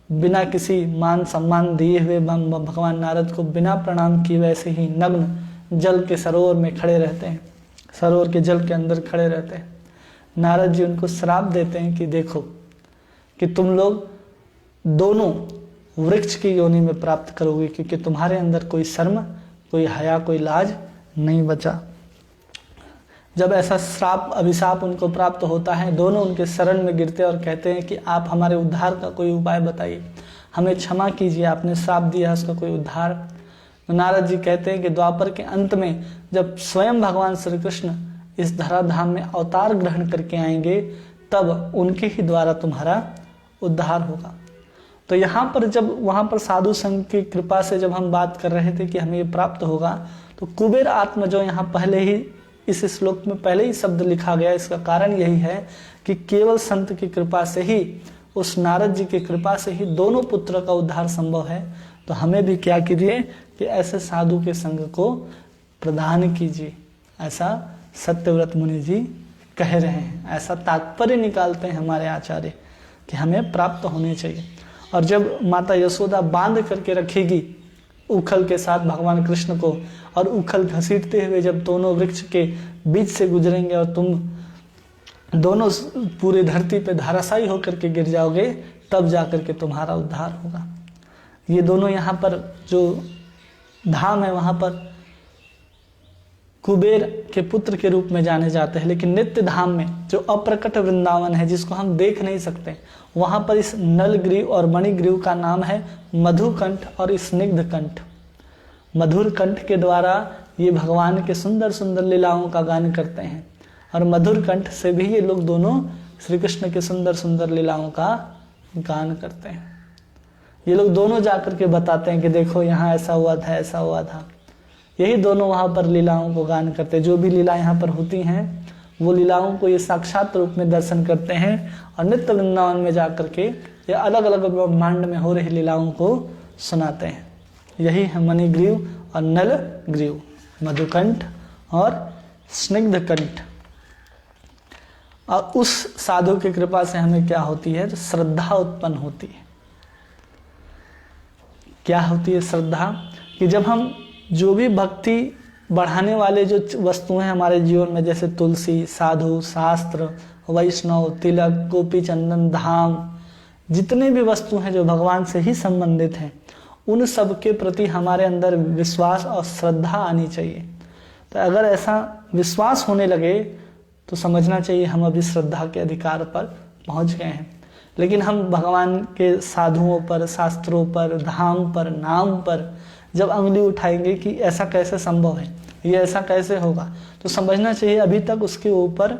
बिना किसी मान सम्मान दिए हुए भगवान नारद को बिना प्रणाम किए वैसे ही नग्न जल के सरोवर में खड़े रहते हैं, सरोवर के जल के अंदर खड़े रहते हैं। नारद जी उनको श्राप देते हैं कि देखो कि तुम लोग दोनों वृक्ष की योनि में प्राप्त करोगे, क्योंकि तुम्हारे अंदर कोई शर्म, कोई हया, कोई लाज नहीं बचा। जब ऐसा श्राप, अभिशाप उनको प्राप्त होता है, दोनों उनके शरण में गिरते और कहते हैं कि आप हमारे उद्धार का कोई उपाय बताइए, हमें क्षमा कीजिए, आपने श्राप दिया, उसका कोई उद्धार। तो नारद जी कहते हैं कि द्वापर के अंत में जब स्वयं भगवान श्री कृष्ण इस धराधाम में अवतार ग्रहण करके आएंगे, तब उनके ही द्वारा तुम्हारा उद्धार होगा। तो यहाँ पर जब वहाँ पर साधु संघ की कृपा से जब हम बात कर रहे थे कि हमें ये प्राप्त होगा, तो कुबेर आत्मा जो यहाँ पहले ही इस श्लोक में पहले ही शब्द लिखा गया, इसका कारण यही है कि केवल संत की कृपा से ही, उस नारद जी की कृपा से ही दोनों पुत्र का उद्धार संभव है। तो हमें भी क्या कीजिए कि ऐसे साधु के संग को प्रदान कीजिए, ऐसा सत्यव्रत मुनि जी कह रहे हैं, ऐसा तात्पर्य निकालते हैं हमारे आचार्य कि हमें प्राप्त होने चाहिए। और जब माता यशोदा बांध करके रखेगी उखल के साथ भगवान कृष्ण को, और उखल घसीटते हुए जब दोनों वृक्ष के बीच से गुजरेंगे और तुम दोनों पूरी धरती पे धाराशायी होकर के गिर जाओगे, तब जाकर के तुम्हारा उद्धार होगा। ये दोनों यहाँ पर जो धाम है वहाँ पर कुबेर के पुत्र के रूप में जाने जाते हैं, लेकिन नित्य धाम में जो अप्रकट वृंदावन है जिसको हम देख नहीं सकते, वहाँ पर इस नलग्रीव और मणिग्रीव का नाम है मधुकंठ और स्निग्ध कंठ। मधुर कंठ के द्वारा ये भगवान के सुंदर सुंदर लीलाओं का गान करते हैं, और मधुर कंठ से भी ये लोग दोनों श्री कृष्ण के सुंदर सुंदर लीलाओं का गान करते हैं। ये लोग दोनों जाकर के बताते हैं कि देखो यहाँ ऐसा हुआ था, ऐसा हुआ था। यही दोनों वहाँ पर लीलाओं को गान करते हैं। जो भी लीला यहाँ पर होती हैं वो लीलाओं को ये साक्षात रूप में दर्शन करते हैं, और नित्य वृंदावन में जाकर के ये अलग अलग ब्रह्मांड में हो रही लीलाओं को सुनाते हैं। यही है मणिग्रीव और नलग्रीव, मधुकंठ और स्निग्ध कंठ। और उस साधु की कृपा से हमें क्या होती है? श्रद्धा उत्पन्न होती है। क्या होती है श्रद्धा? कि जब हम जो भी भक्ति बढ़ाने वाले जो वस्तुएं हैं हमारे जीवन में, जैसे तुलसी, साधु, शास्त्र, वैष्णव, तिलक, गोपी चंदन, धाम, जितने भी वस्तु हैं जो भगवान से ही संबंधित हैं, उन सब के प्रति हमारे अंदर विश्वास और श्रद्धा आनी चाहिए। तो अगर ऐसा विश्वास होने लगे तो समझना चाहिए हम अभी श्रद्धा के अधिकार पर पहुंच गए हैं। लेकिन हम भगवान के साधुओं पर, शास्त्रों पर, धाम पर, नाम पर जब अंगुली उठाएंगे कि ऐसा कैसे संभव है, ये ऐसा कैसे होगा, तो समझना चाहिए अभी तक उसके ऊपर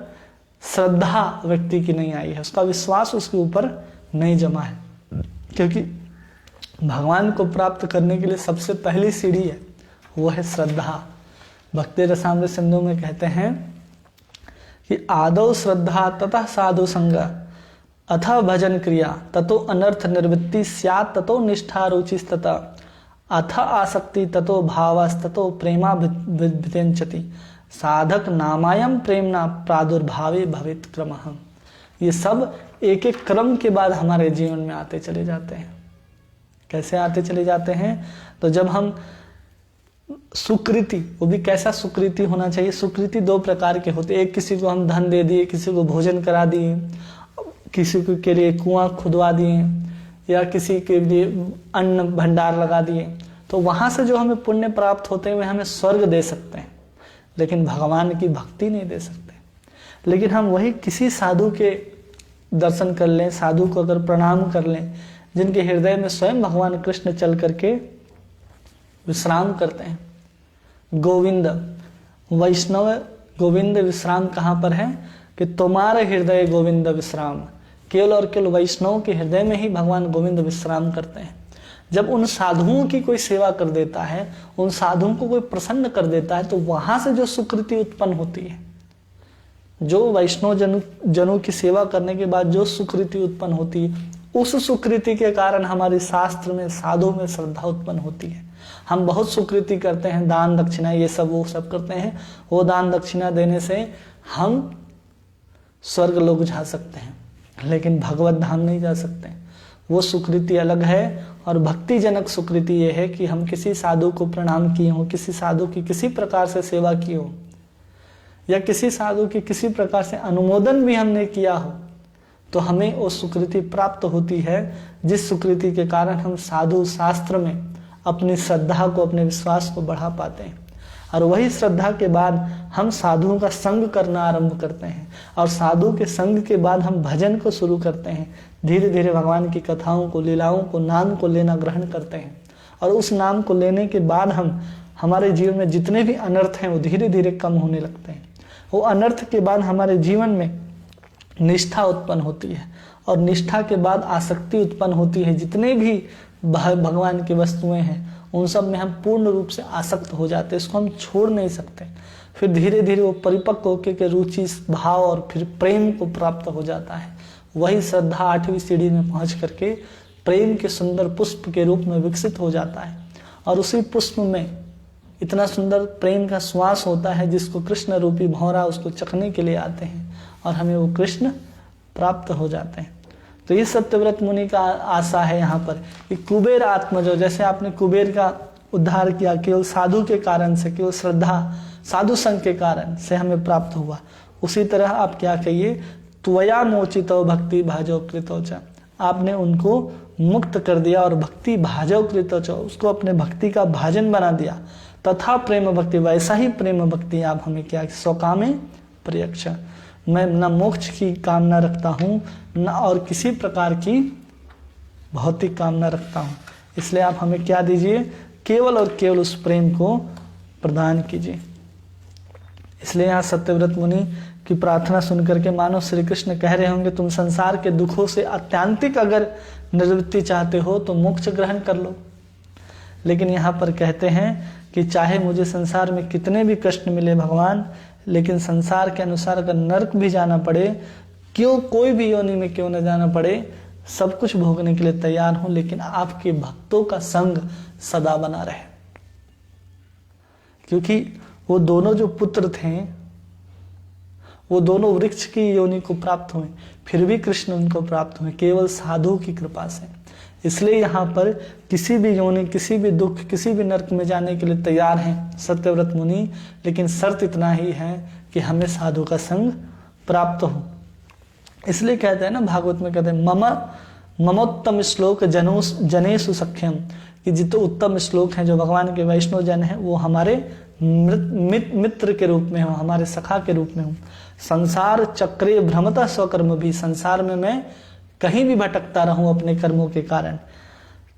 श्रद्धा व्यक्ति की नहीं आई है, उसका विश्वास उसके ऊपर नहीं जमा है। क्योंकि भगवान को प्राप्त करने के लिए सबसे पहली सीढ़ी है, वो है श्रद्धा। भक्ति रसामृत सिंधु में कहते हैं कि आदौ श्रद्धा ततः साधु संग अथ भजन क्रिया ततो अनर्थ निवृत्ति स्यात् ततो निष्ठा रुचिस्ततः अथ आसक्ति ततो भावस्ततो प्रेमा विद्यंचति साधक नामायम प्रेमना प्रादुर्भावे भवित क्रमः। ये सब एक एक क्रम के बाद हमारे जीवन में आते चले जाते हैं। कैसे आते चले जाते हैं? तो जब हम सुकृति, वो भी कैसा सुकृति होना चाहिए? सुकृति दो प्रकार के होते हैं। एक, किसी को हम धन दे दिए, किसी को भोजन करा दिए, किसी के लिए कुआं खुदवा दिए, या किसी के लिए अन्न भंडार लगा दिए, तो वहां से जो हमें पुण्य प्राप्त होते हैं वे हमें स्वर्ग दे सकते हैं, लेकिन भगवान की भक्ति नहीं दे सकते। लेकिन हम वही किसी साधु के दर्शन कर लें, साधु को अगर प्रणाम कर लें, जिनके हृदय में स्वयं भगवान कृष्ण चल करके विश्राम करते हैं। गोविंद, वैष्णव गोविंद विश्राम कहाँ पर है? कि तुम्हारे हृदय गोविंद विश्राम। केवल और केवल वैष्णव के हृदय में ही भगवान गोविंद विश्राम करते हैं। जब उन साधुओं की कोई सेवा कर देता है, उन साधुओं को कोई प्रसन्न कर देता है, तो वहां से जो सुकृति उत्पन्न होती है, जो वैष्णव जनों की सेवा करने के बाद जो सुकृति उत्पन्न होती है, उस सुकृति के कारण हमारी शास्त्र में, साधु में श्रद्धा उत्पन्न होती है। हम बहुत सुकृति करते हैं, दान दक्षिणा ये सब वो सब करते हैं, वो दान दक्षिणा देने से हम स्वर्ग लोग जा सकते हैं, लेकिन भगवत धाम नहीं जा सकते। वो सुकृति अलग है। और भक्ति जनक सुकृति ये है कि हम किसी साधु को प्रणाम किए हों, किसी साधु की किसी प्रकार से सेवा की हो, या किसी साधु की किसी प्रकार से अनुमोदन भी हमने किया हो, तो हमें वो सुकृति प्राप्त होती है, जिस सुकृति के कारण हम साधु शास्त्र में अपनी श्रद्धा को, अपने विश्वास को बढ़ा पाते हैं। और वही श्रद्धा के बाद हम साधुओं का संग करना आरंभ करते हैं, और साधु के संग के बाद हम भजन को शुरू करते हैं। धीरे धीरे भगवान की कथाओं को, लीलाओं को, नाम को लेना ग्रहण करते हैं, और उस नाम को लेने के बाद हमारे जीवन में जितने भी अनर्थ हैं वो धीरे धीरे कम होने लगते हैं। वो अनर्थ के बाद हमारे जीवन में निष्ठा उत्पन्न होती है, और निष्ठा के बाद आसक्ति उत्पन्न होती है। जितने भी भगवान की वस्तुएं हैं उन सब में हम पूर्ण रूप से आसक्त हो जाते हैं, इसको हम छोड़ नहीं सकते। फिर धीरे धीरे वो परिपक्व होकर के रुचि, भाव और फिर प्रेम को प्राप्त हो जाता है। वही श्रद्धा 8वीं सीढ़ी में पहुंच करके प्रेम के सुंदर पुष्प के रूप में विकसित हो जाता है, और उसी पुष्प में इतना सुंदर प्रेम का श्वास होता है जिसको कृष्ण रूपी भौरा उसको चखने के लिए आते हैं, और हमें वो कृष्ण प्राप्त हो जाते हैं। तो ये सत्यव्रत मुनि का आशा है यहाँ पर कि कुबेर आत्मजो, जैसे आपने कुबेर का उद्धार किया केवल साधु के कारण से, केवल श्रद्धा साधु संघ के कारण से हमें प्राप्त हुआ, उसी तरह आप क्या कहिए, त्वया मोचितो भक्ति भाजो कृतो च, आपने उनको मुक्त कर दिया और भक्ति भाजो कृतो च, उसको अपने भक्ति का भाजन बना दिया। तथा प्रेम भक्ति, वैसा ही प्रेम भक्ति आप हमें क्या, स्वकामे प्रयक्ष, मैं न मोक्ष की कामना रखता हूँ न और किसी प्रकार की भौतिक कामना रखता हूँ, इसलिए आप हमें क्या दीजिए, केवल और केवल उस प्रेम को प्रदान कीजिए। इसलिए यहाँ सत्यव्रत मुनि की प्रार्थना सुनकर के मानो श्री कृष्ण कह रहे होंगे, तुम संसार के दुखों से आत्यांतिक अगर निवृत्ति चाहते हो तो मोक्ष ग्रहण कर लो। लेकिन यहाँ पर कहते हैं कि चाहे मुझे संसार में कितने भी कष्ट मिले भगवान, लेकिन संसार के अनुसार अगर नरक भी जाना पड़े, क्यों कोई भी योनि में क्यों न जाना पड़े, सब कुछ भोगने के लिए तैयार हूं, लेकिन आपके भक्तों का संग सदा बना रहे। क्योंकि वो दोनों जो पुत्र थे वो दोनों वृक्ष की योनि को प्राप्त हुए, फिर भी कृष्ण उनको प्राप्त हुए केवल साधु की कृपा से। इसलिए यहाँ पर किसी भी योनि, किसी भी दुख, किसी भी नरक में जाने के लिए तैयार हैं सत्यव्रत मुनि, लेकिन शर्त इतना ही है कि हमें साधु का संग प्राप्त हो। इसलिए कहते हैं ना, भागवत में कहते हैं ममोत्तम श्लोक जनेषु सख्यम, कि जितने उत्तम श्लोक हैं जो भगवान के वैष्णव जन हैं वो हमारे मित्र के रूप में हो, हमारे सखा के रूप में हो। संसार चक्रे भ्रमता स्वकर्म भी, संसार में मैं कहीं भी भटकता रहूं अपने कर्मों के कारण।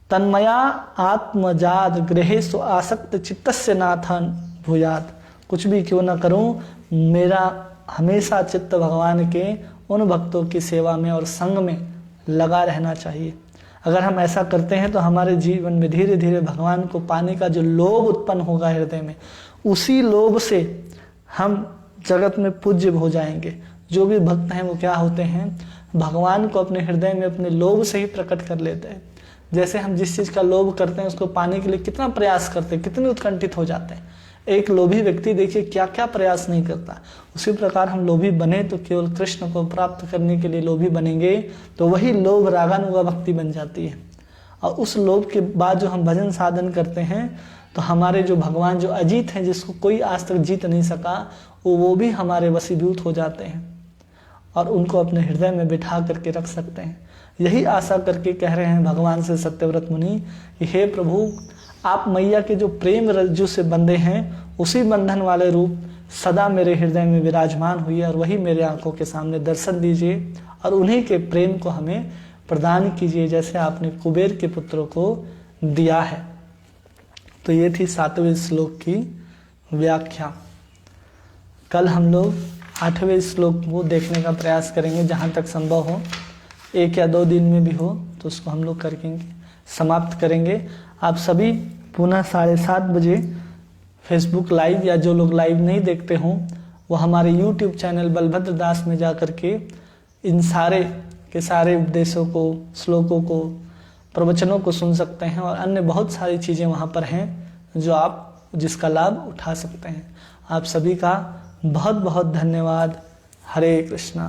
तन्मया आत्मजात गृहेषु आसक्त चित्तस्य नाथन भूयात, कुछ भी क्यों न करूं, मेरा हमेशा चित्त भगवान के उन भक्तों की सेवा में और संग में लगा रहना चाहिए। अगर हम ऐसा करते हैं तो हमारे जीवन में धीरे धीरे भगवान को पाने का जो लोभ उत्पन्न होगा हृदय में, उसी लोभ से हम जगत में पूज्य हो जाएंगे। जो भी भक्त हैं वो क्या होते हैं, भगवान को अपने हृदय में अपने लोभ से ही प्रकट कर लेते हैं। जैसे हम जिस चीज़ का लोभ करते हैं उसको पाने के लिए कितना प्रयास करते हैं, कितने उत्कंठित हो जाते हैं। एक लोभी व्यक्ति देखिए क्या क्या प्रयास नहीं करता। उसी प्रकार हम लोभी बने तो केवल कृष्ण को प्राप्त करने के लिए लोभी बनेंगे, तो वही लोभ रागानुगा भक्ति बन जाती है। और उस लोभ के बाद जो हम भजन साधन करते हैं तो हमारे जो भगवान जो अजीत हैं, जिसको कोई आज तक जीत नहीं सका, वो भी हमारे वशीभूत हो जाते हैं और उनको अपने हृदय में बिठा करके रख सकते हैं। यही आशा करके कह रहे हैं भगवान से सत्यव्रत मुनि कि हे प्रभु, आप मैया के जो प्रेम रज्जु से बंधे हैं उसी बंधन वाले रूप सदा मेरे हृदय में विराजमान हुई और वही मेरे आंखों के सामने दर्शन दीजिए और उन्हीं के प्रेम को हमें प्रदान कीजिए, जैसे आपने कुबेर के पुत्रों को दिया है। तो ये थी 7वें श्लोक की व्याख्या। कल हम लोग 8वें श्लोक को देखने का प्रयास करेंगे, जहाँ तक संभव हो, 1 या 2 दिन में भी हो तो उसको हम लोग करके समाप्त करेंगे। आप सभी पुनः 7:30 बजे फेसबुक लाइव, या जो लोग लाइव नहीं देखते हों वो हमारे यूट्यूब चैनल बलभद्र दास में जा कर के इन सारे के सारे उपदेशों को, श्लोकों को, प्रवचनों को सुन सकते हैं और अन्य बहुत सारी चीज़ें वहाँ पर हैं जो आप जिसका लाभ उठा सकते हैं। आप सभी का बहुत बहुत धन्यवाद। हरे कृष्णा।